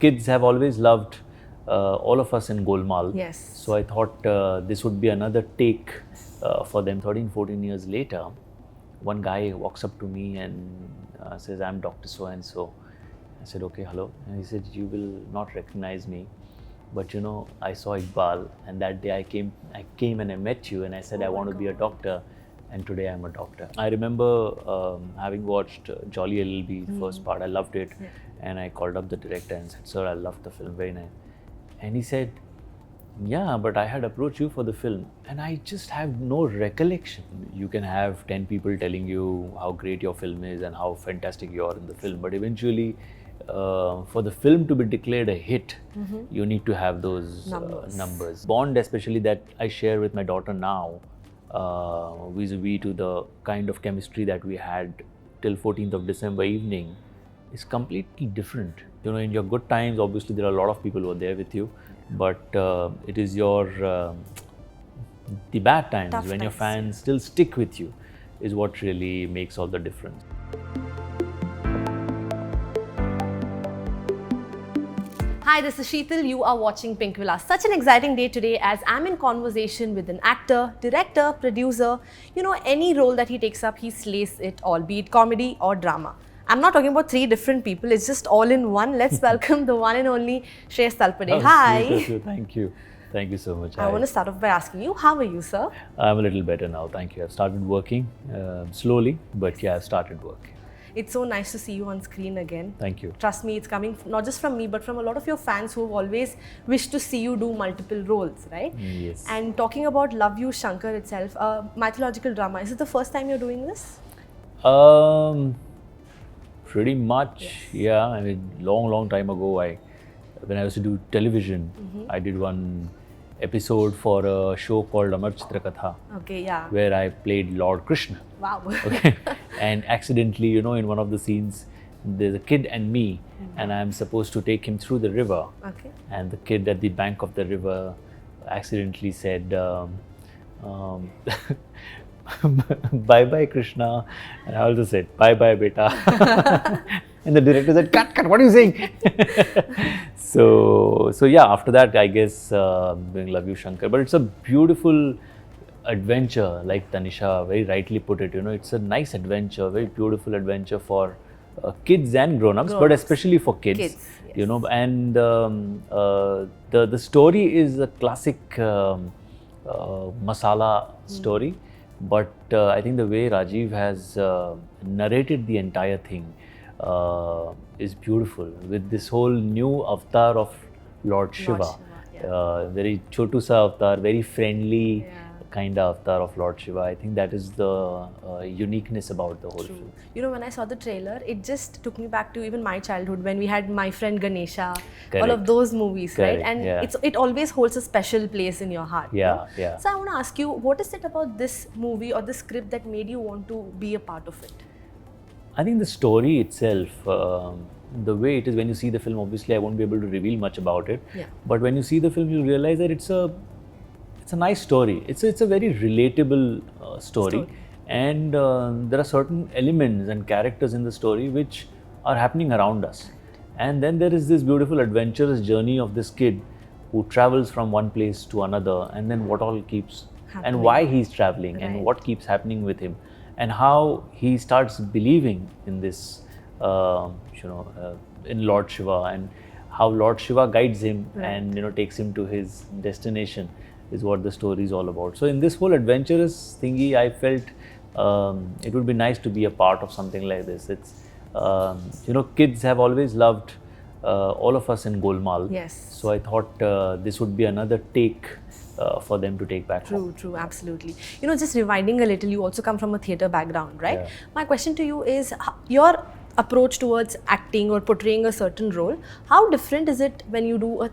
Kids have always loved all of us in Golmaal. Yes. So I thought this would be another take for them. 13, 14 years later, one guy walks up to me and says, "I'm Dr. So-and-so." I said, "Okay, hello." And he said, "You will not recognize me, but you know, I saw Iqbal, and that day I came and I met you, and I said, I want to be a doctor, and today I'm a doctor." I remember having watched Jolly LLB, the first part. I loved it, and I called up the director and said, "Sir, I loved the film, very nice." And he said, "Yeah, but I had approached you for the film," and I just have no recollection. You can have 10 people telling you how great your film is and how fantastic you are in the film, but eventually, for the film to be declared a hit, you need to have those numbers. Bond, especially, that I share with my daughter now, vis-a-vis to the kind of chemistry that we had till 14th of December evening, is completely different. You know, in your good times, obviously there are a lot of people who are there with you, but it is your the bad times, Tough when your times, fans still stick with you, is what really makes all the difference. Hi, this is Sheetal. You are watching Pinkvilla. Such an exciting day today as I'm in conversation with an actor, director, producer. You know, any role that he takes up, he slays it all, be it comedy or drama. I'm not talking about three different people, it's just all in one. Let's welcome the one and only Shreyas Talpade. Oh, Hi. sweet of you. Thank you. Thank you so much. I want to start off by asking you, how are you, sir? I'm a little better now, thank you. I've started working slowly, but yeah, I've started working. It's so nice to see you on screen again. Thank you. Trust me, it's coming not just from me, but from a lot of your fans who have always wished to see you do multiple roles, right? Yes. And talking about Luv You Shankar itself, a mythological drama, is it the first time you're doing this? Pretty much, Yes. yeah. I mean, long time ago, when I used to do television, I did one episode for a show called Amar Chitra Katha, Okay, yeah. where I played Lord Krishna. Wow. Okay. And accidentally, you know, in one of the scenes, there's a kid and me, and I'm supposed to take him through the river. Okay. And the kid at the bank of the river accidentally said, "Bye bye, Krishna." And I also said, "Bye bye, beta." And the director said, cut, what are you saying? So yeah, after that, I guess, doing Luv You Shankar. But it's a beautiful adventure, like Tanisha very rightly put it. You know, it's a nice adventure, very beautiful adventure for kids and grown-ups, but especially for kids. Yes. You know, and the story is a classic masala story, but I think the way Rajiv has narrated the entire thing is beautiful, with this whole new avatar of Lord Shiva. Very chotu sa avatar, very friendly kind of avatar of Lord Shiva. I think that is the uniqueness about the whole film. You know, when I saw the trailer, it just took me back to even my childhood when we had My Friend Ganesha, all of those movies, Correct, right? And yeah. it always holds a special place in your heart. Yeah, you know? yeah. So I want to ask you, what is it about this movie or this script that made you want to be a part of it? I think the story itself, the way it is, when you see the film, obviously I won't be able to reveal much about it. Yeah. But when you see the film, you'll realize that it's a nice story. It's a very relatable story. And there are certain elements and characters in the story which are happening around us. And then there is this beautiful adventurous journey of this kid who travels from one place to another, and then what all keeps and why he's traveling and what keeps happening with him, and how he starts believing in this, in Lord Shiva, and how Lord Shiva guides him and, you know, takes him to his destination, is what the story is all about. So in this whole adventurous thingy, I felt it would be nice to be a part of something like this. It's, you know, kids have always loved all of us in Golmaal. Yes. So I thought this would be another take for them to take back home. True, absolutely. You know, just rewinding a little, you also come from a theatre background, right? Yeah. My question to you is, your approach towards acting or portraying a certain role, how different is it when you do a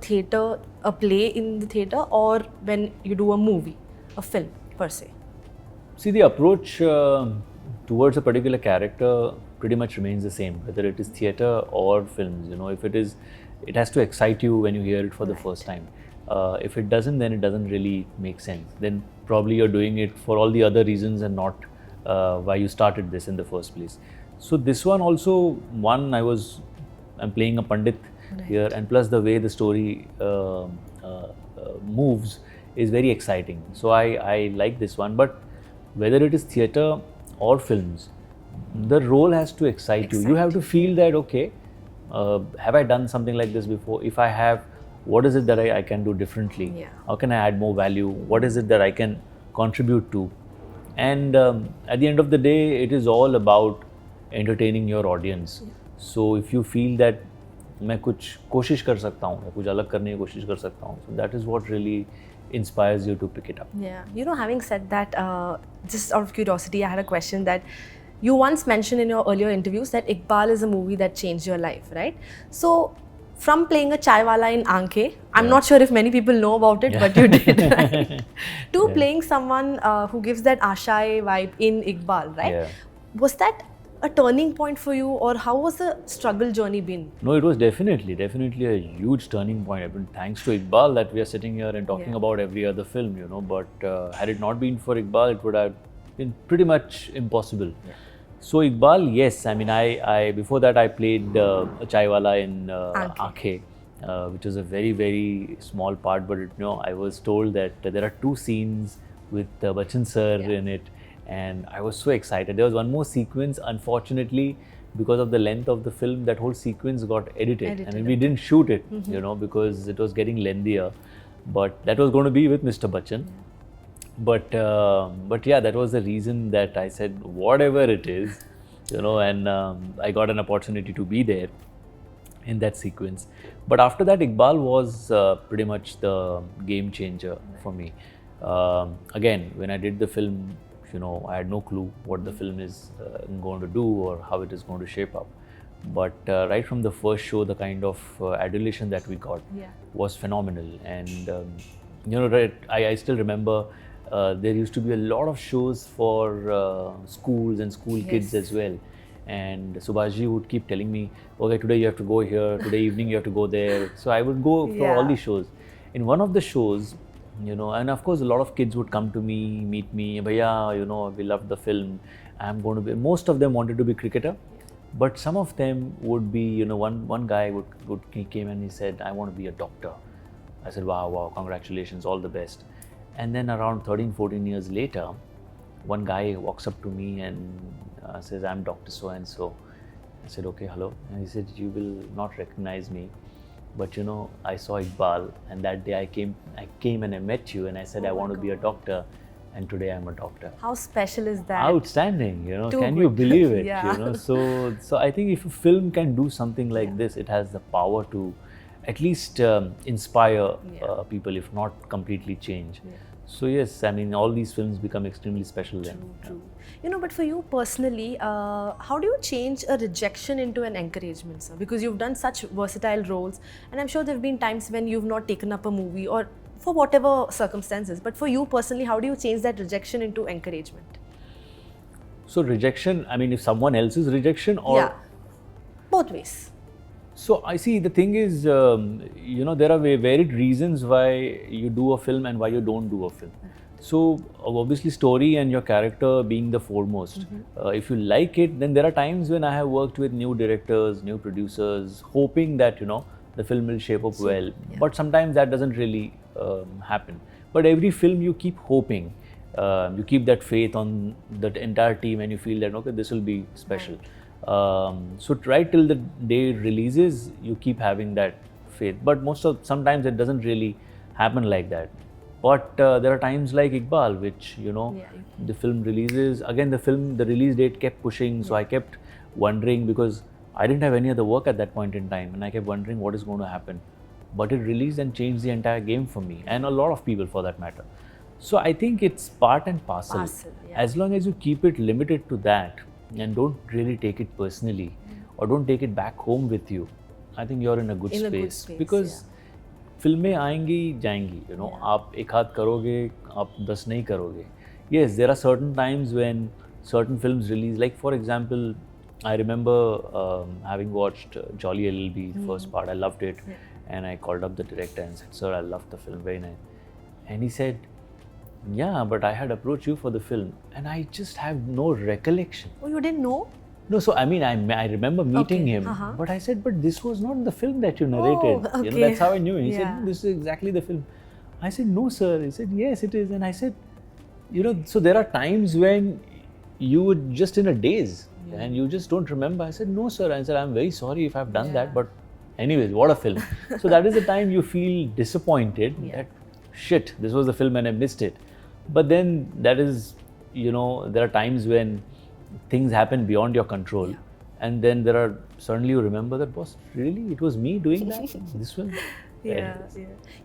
play in the theatre, or when you do a movie, a film per se? See, the approach towards a particular character pretty much remains the same, whether it is theatre or films. You know, if it is, it has to excite you when you hear it for the first time. If it doesn't, then it doesn't really make sense. Then probably you're doing it for all the other reasons and not why you started this in the first place. So this one also, I'm playing a Pandit here, and plus the way the story moves is very exciting. So I like this one. But whether it is theatre or films, the role has to excite you. You have to feel that, okay, have I done something like this before? If I have, what is it that I can do differently? Yeah. How can I add more value? What is it that I can contribute to? And at the end of the day, it is all about entertaining your audience. So if you feel that मैं कुछ कोशिश कर सकता हूँ या कुछ अलग करने की कोशिश कर सकता हूँ, so that is what really inspires you to pick it up. Yeah, you know, having said that, just out of curiosity, I had a question that you once mentioned in your earlier interviews that Iqbal is a movie that changed your life, right? So, from playing a chaiwala in Aankhen, I'm not sure if many people know about it, but you did, right? To playing someone who gives that Ashai vibe in Iqbal, right? Yeah. Was that a turning point for you, or how was the struggle journey been? No, it was definitely a huge turning point. I mean, thanks to Iqbal that we are sitting here and talking about every other film, you know. But had it not been for Iqbal, it would have been pretty much impossible. Yeah. So Iqbal, yes. I mean, I before that I played a chaiwala in Aankhen, which was a very, very small part. But I was told that there are 2 scenes with Bachchan sir in it. And I was so excited. There was one more sequence, unfortunately, because of the length of the film, that whole sequence got edited. I mean, we didn't shoot it, because it was getting lengthier. But that was going to be with Mr. Bachchan. But yeah, that was the reason that I said, whatever it is, and I got an opportunity to be there in that sequence. But after that, Iqbal was pretty much the game changer for me. Again, when I did the film, I had no clue what the film is going to do or how it is going to shape up. But right from the first show, the kind of adulation that we got was phenomenal. And, I still remember there used to be a lot of shows for schools and school kids as well. And Subhashji would keep telling me, okay, today you have to go here, today evening you have to go there. So I would go for all these shows. In one of the shows, and of course a lot of kids would come to me, meet me, Bhaiya, we loved the film. Most of them wanted to be cricketer, but some of them would be, one guy he came and he said, I want to be a doctor. I said, wow, congratulations, all the best. And then around 13, 14 years later, one guy walks up to me and says, I'm Dr. So-and-so. I said, okay, hello. And he said, you will not recognize me. But I saw Iqbal, and that day I came and I met you, and I said I want to be a doctor, and today I'm a doctor. How special is that? Outstanding, Can you believe it? So I think if a film can do something like this, it has the power to at least inspire people, if not completely change. So yes, I mean, all these films become extremely special then. True. But for you personally, how do you change a rejection into an encouragement, sir? Because you've done such versatile roles, and I'm sure there have been times when you've not taken up a movie or for whatever circumstances. But for you personally, how do you change that rejection into encouragement? So rejection, I mean, if someone else's rejection or... Yeah, both ways. So I see, the thing is, there are varied reasons why you do a film and why you don't do a film. So obviously story and your character being the foremost. If you like it, then there are times when I have worked with new directors, new producers, hoping that, the film will shape up well. But sometimes that doesn't really happen. But every film you keep hoping, you keep that faith on the entire team, and you feel that, okay, this will be special. So right till the day it releases, you keep having that faith. But sometimes it doesn't really happen like that. But there are times like Iqbal, which, the film releases. Again, the release date kept pushing. So I kept wondering, because I didn't have any other work at that point in time. And I kept wondering what is going to happen. But it released and changed the entire game for me, and a lot of people for that matter. So I think it's part and parcel. As long as you keep it limited to that, and don't really take it personally, or don't take it back home with you, I think you're in a good space. Because filमें आएंगी जाएंगी, आप एक हाथ करोगे, आप 10 नहीं करोगे. Yes, there are certain times when certain films release. Like for example, I remember having watched Jolly LLB, the first part. I loved it, and I called up the director and said, "Sir, I loved the film, very nice." And he said, "Yeah, but I had approached you for the film," and I just have no recollection. Oh, you didn't know? No, so I mean, I remember meeting him, but I said, but this was not the film that you narrated. Oh, okay. You know, that's how I knew. He said, Yeah. no, this is exactly the film. I said, no, sir. He said, yes, it is. And I said, you know, so there are times when you were just in a daze and you just don't remember. I said, no, sir. I said, I'm very sorry if I've done that, but anyways, what a film. So that is the time you feel disappointed that, shit, this was the film and I missed it. But then that is, you know, there are times when things happen beyond your control. And then there are, suddenly you remember that, boss, really, it was me doing that? This film? Yeah.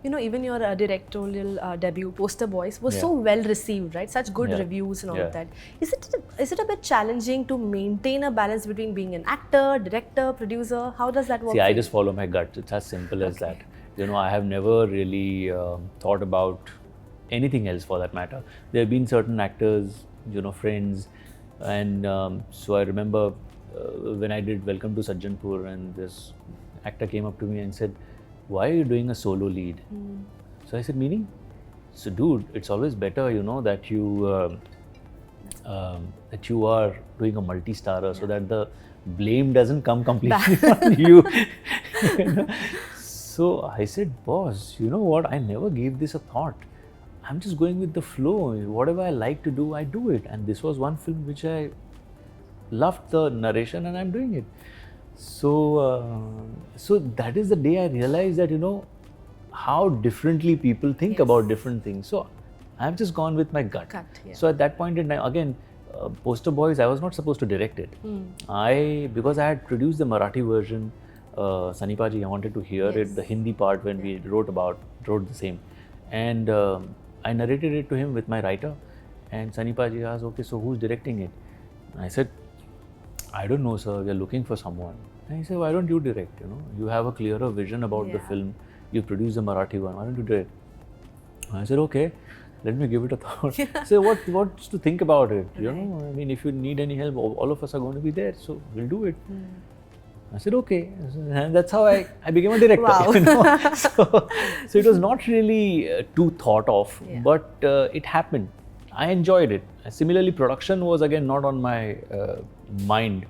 You know, even your directorial debut, Poster Boys, was so well received, right? Such good reviews and all of that. Is it a bit challenging to maintain a balance between being an actor, director, producer? How does that work? See, I just follow my gut. It's as simple as that. You know, I have never really thought about anything else for that matter. There have been certain actors, you know, friends, and so I remember when I did Welcome to Sajjanpur, and this actor came up to me and said, why are you doing a solo lead? So I said, meaning? So dude, it's always better, you know, that you are doing a multi-starrer so that the blame doesn't come completely on you. You know? So I said, boss, you know what? I never gave this a thought. I'm just going with the flow. Whatever I like to do, I do it. And this was one film which I loved the narration and I'm doing it. So, so that is the day I realized that, you know, how differently people think about different things. So I've just gone with my gut. So at that point in time, again, Poster Boys, I was not supposed to direct it. Because I had produced the Marathi version, Sunny Paji, I wanted to hear it, the Hindi part when we wrote the same. And I narrated it to him with my writer. And Sunny Paji asked, okay, so who's directing it? And I said, I don't know, sir, we are looking for someone. And he said, why don't you direct, you know? You have a clearer vision about the film. You produce the Marathi one, why don't you do it? And I said, okay, let me give it a thought. So what's to think about it, you know? I mean, if you need any help, all of us are going to be there, so we'll do it. I said, okay. And that's how I became a director. Wow. You know? So it was not really too thought of, but it happened. I enjoyed it. Similarly, production was again not on my mind.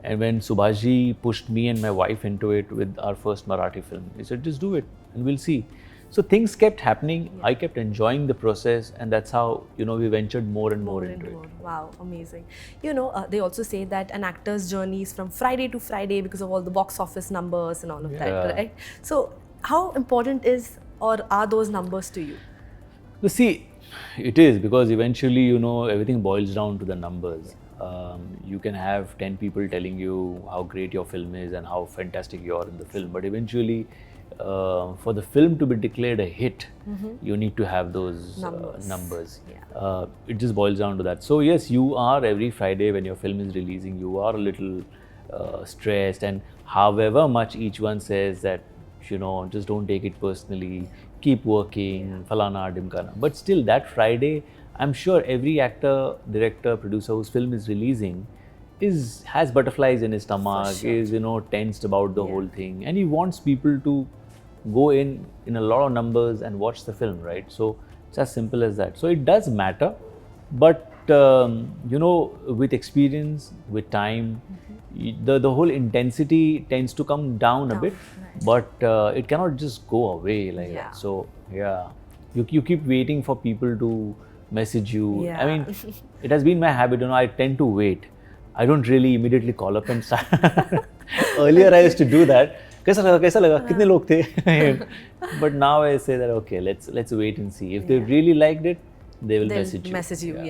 And when Subhashji pushed me and my wife into it with our first Marathi film, he said, just do it and we'll see. So things kept happening. I kept enjoying the process, and that's how, you know, we ventured more and more into it. Wow, amazing. You know, they also say that an actor's journey is from Friday to Friday because of all the box office numbers and all of that, right? So how important is or are those numbers to you? You see, it is, because eventually, you know, everything boils down to the numbers. You can have 10 people telling you how great your film is and how fantastic you are in the film, but eventually for the film to be declared a hit, you need to have those numbers. It just boils down to that. So yes, you are every Friday when your film is releasing, you are a little stressed, and however much each one says that, you know, just don't take it personally, keep working, falana, dimkana. But still, that Friday, I'm sure every actor, director, producer whose film is releasing has butterflies in his stomach, is, you know, tensed about the whole thing, and he wants people to go in a lot of numbers and watch the film, right? So it's as simple as that. So it does matter, but you know, with experience, with time, the whole intensity tends to come down a bit, but it cannot just go away like that. So you keep waiting for people to message you. I mean, it has been my habit, you know, I tend to wait. I don't really immediately call up and start. Earlier I used to do that. Kaisa laga? Kitne log the? But now I say that, okay, let's wait and see. If they really liked it, they will message you.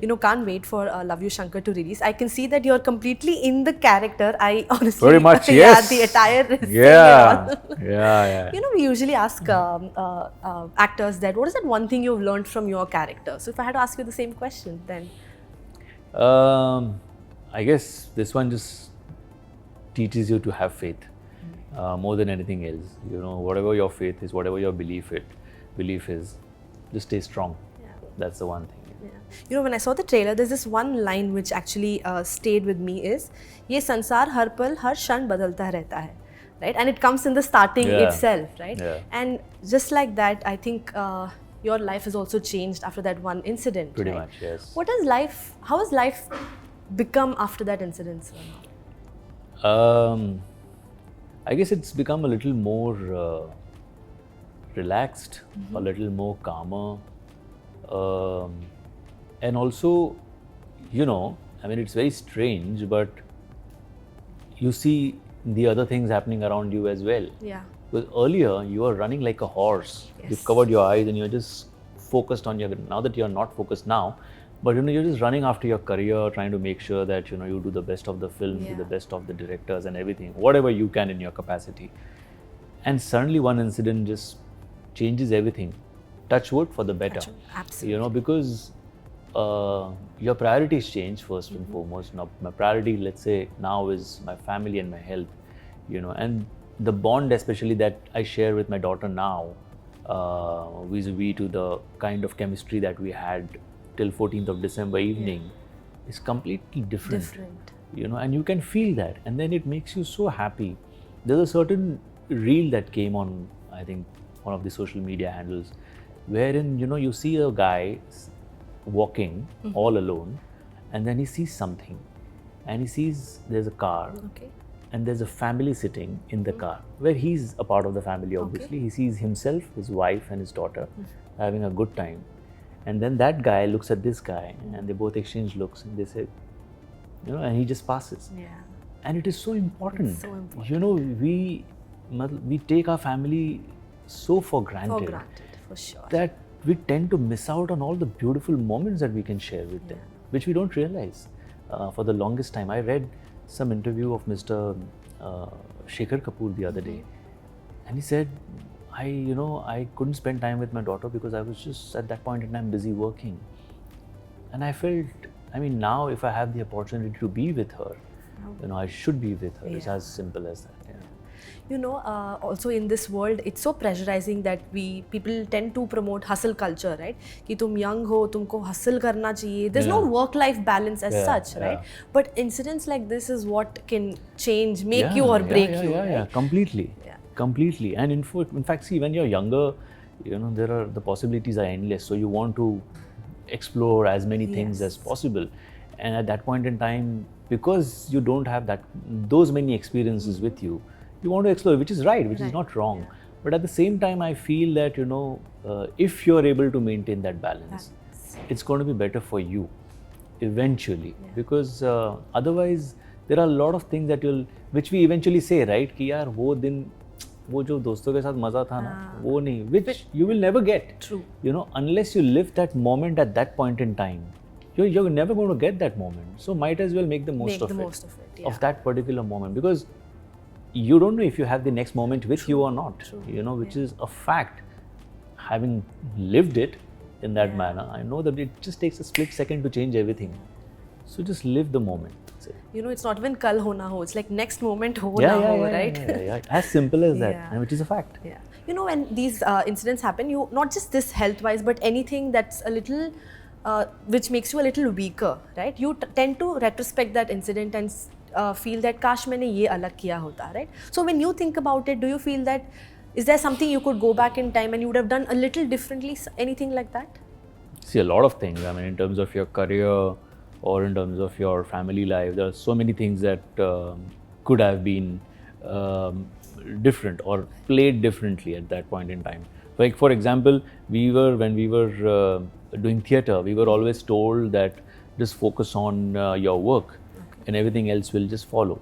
You know, can't wait for Luv You Shankar to release. I can see that you're completely in the character. I honestly, very much, yes. The attire is You know, we usually ask actors that, what is that one thing you've learned from your character? So if I had to ask you the same question, then I guess this one just teaches you to have faith more than anything else. You know, whatever your faith is, whatever your belief is, just stay strong. That's the one thing. You know, when I saw the trailer, there's this one line which actually stayed with me is, "Ye sansar har pal har kshan badalta rehta hai," right? And it comes in the starting itself, right? And just like that, I think your life has also changed after that one incident. Pretty much, yes. How has life become after that incident, sir? I guess it's become a little more relaxed, a little more calmer, and also, you know, I mean, it's very strange, but you see the other things happening around you as well. Yeah. Because earlier you were running like a horse. Yes. You covered your eyes and you're just focused on your. Now that you're not focused now, but you know, you're just running after your career, trying to make sure that you know you do the best of the film, do the best of the directors and everything, whatever you can in your capacity. And suddenly one incident just changes everything. Touch wood for the better. Absolutely. You know, because your priorities change first and foremost. Now, my priority, let's say now, is my family and my health. You know, and the bond, especially that I share with my daughter now, vis-a-vis to the kind of chemistry that we had till 14th of December evening, is completely different. You know, and you can feel that, and then it makes you so happy. There's a certain reel that came on, I think, one of the social media handles, wherein you know you see a guy walking all alone, and then he sees something, and he sees there's a car, and there's a family sitting in the car, where he's a part of the family. Obviously, he sees himself, his wife, and his daughter having a good time, and then that guy looks at this guy, and they both exchange looks, and they say, you know, and he just passes. And it is so important. It's so important. You know, we take our family so for granted, For sure. that we tend to miss out on all the beautiful moments that we can share with them, which we don't realize. For the longest time, I read some interview of Mr. Shekhar Kapoor the other day, and he said, I couldn't spend time with my daughter because I was just at that point in time busy working. And I felt, I mean, now if I have the opportunity to be with her, you know, I should be with her. It's as simple as that. You know, also in this world, it's so pressurizing that people tend to promote hustle culture, right? Ki tum young ho, tumko hustle karna chahiye. There's no work-life balance as such, right? But incidents like this is what can change, make you or break you. Yeah, completely. Completely. And in fact, see, when you're younger, you know, the possibilities are endless. So you want to explore as many things as possible. And at that point in time, because you don't have those many experiences with you, you want to explore, which is right, which is not wrong. But at the same time, I feel that, you know, if you're able to maintain that balance, it's going to be better for you eventually. Because otherwise, there are a lot of things which we eventually say, right? Ki yaar, wo jo doston ke saath maza tha na, wo nahi, which you will never get. True. You know, unless you live that moment at that point in time, you're never going to get that moment. So might as well make the most of it, of that particular moment, because you don't know if you have the next moment with you or not. You know, which is a fact. Having lived it in that manner, I know that it just takes a split second to change everything. So just live the moment. You know, it's not even kal ho na ho, it's like next moment ho na ho, right? As simple as that, and which is a fact. You know, when these incidents happen, you not just this health-wise, but anything that's a little, which makes you a little weaker, right? You tend to retrospect that incident and feel that kash maine ye alag kiya hota, right? So when you think about it, do you feel that, is there something you could go back in time and you would have done a little differently, anything like that? See, a lot of things. I mean, in terms of your career or in terms of your family life, there are so many things that could have been different or played differently at that point in time. Like, for example, when we were doing theatre, we were always told that just focus on your work and everything else will just follow.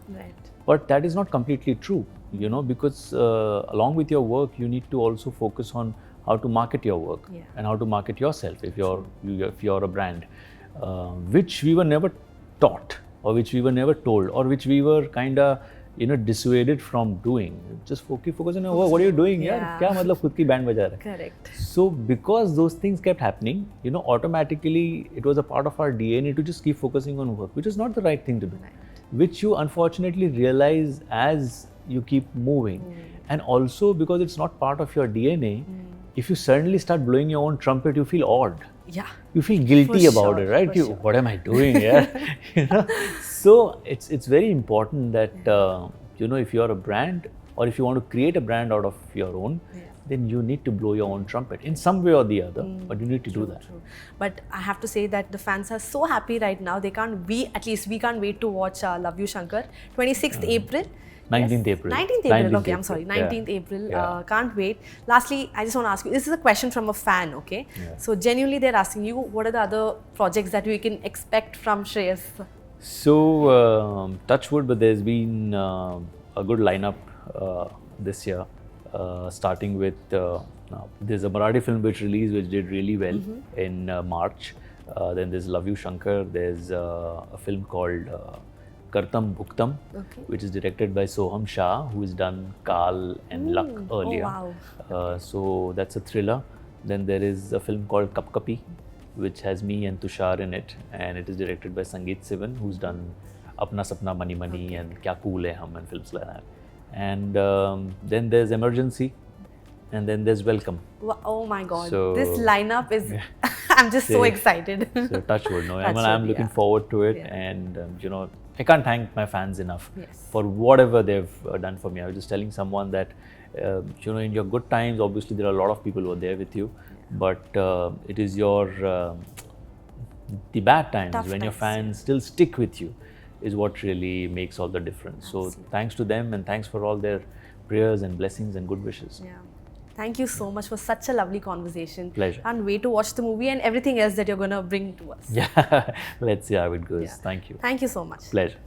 But that is not completely true, you know, because along with your work, you need to also focus on how to market your work and how to market yourself if you're a brand, which we were never taught, or which we were never told, or which we were kind of, you know, dissuaded from doing. Just focus on, what are you doing? Kya matlab khud ki band baja raha hai? Correct. So because those things kept happening, you know, automatically it was a part of our DNA to just keep focusing on work, which is not the right thing to do, which you unfortunately realize as you keep moving. And also because it's not part of your DNA, if you suddenly start blowing your own trumpet, you feel odd. You feel guilty about it, right? What am I doing here? You know? So it's very important that, you know, if you're a brand or if you want to create a brand out of your own, then you need to blow your own trumpet in some way or the other, but you need to do that. True. But I have to say that the fans are so happy right now. They can't, at least we can't wait to watch Luv You Shankar, 26th April. 19th April. 19th April, okay, I'm sorry, 19th April, can't wait. Lastly, I just want to ask you, this is a question from a fan, okay? So genuinely they're asking you, what are the other projects that we can expect from Shreyas? So, touch wood, but there's been a good lineup this year, starting with, there's a Marathi film which released which did really well in March. Then there's Luv You Shankar, there's a film called Kartam Bhuktam, which is directed by Soham Shah, who has done Kaal and Luck earlier. Oh, wow. So that's a thriller. Then there is a film called Kap Kapi, which has me and Tushar in it, and it is directed by Sangeet Sivan, who's done Apna Sapna Mani Mani and Kya Cool Hai Hum and films like that. And then there's Emergency, and then there's Welcome. Oh my God, So, this lineup is, I'm just so excited. So touch wood, no? Touch I'm wood, looking forward to it, and you know, I can't thank my fans enough for whatever they've done for me. I was just telling someone that, you know, in your good times, obviously there are a lot of people who are there with you, but it is your the bad times when your fans still stick with you is what really makes all the difference. So thanks to them, and thanks for all their prayers and blessings and good wishes. Yeah. Thank you so much for such a lovely conversation. Pleasure. Can't wait to watch the movie and everything else that you're going to bring to us. Yeah, let's see how it goes. Thank you. Thank you so much. Pleasure.